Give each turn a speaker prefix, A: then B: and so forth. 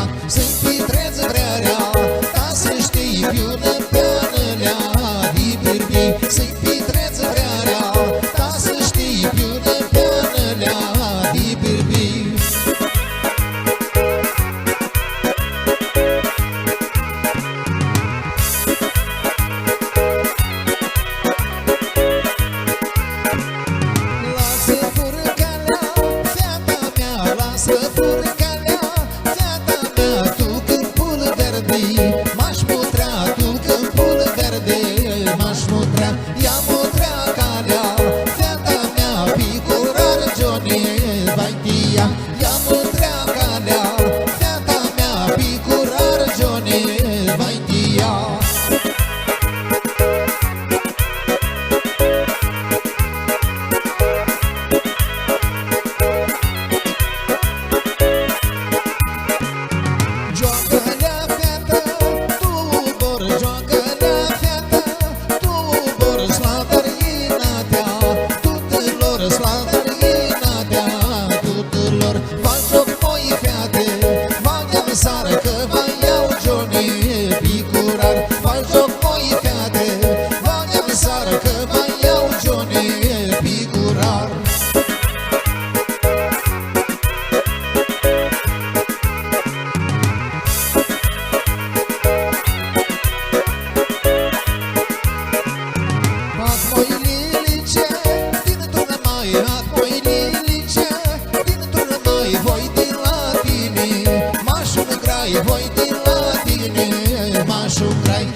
A: minunat, să-i petreți vrearea, ca să știi iubiună peanălea, Ibirbi, să-i petreți vrearea, ca să știi iubiună peanălea, Ibirbi. Lasă furcalea, fata mea, tu câmpul verde, m-aș mutrea, tu câmpul verde, m-aș mutrea. Ia mutrea calea, fata mea, picurar Johnny, vai tia. Ia mutrea calea, fata mea, picurar Johnny, vai tia. Sară că vă iau Johnny picurar, fac joc moi fete, vă sară că vă iau Johnny picurar. Hat moi lilice, dintr-un mai, hat moi lilice, dintr-un mai, voi din la tine. Voi din la tine, m-aș ucrai.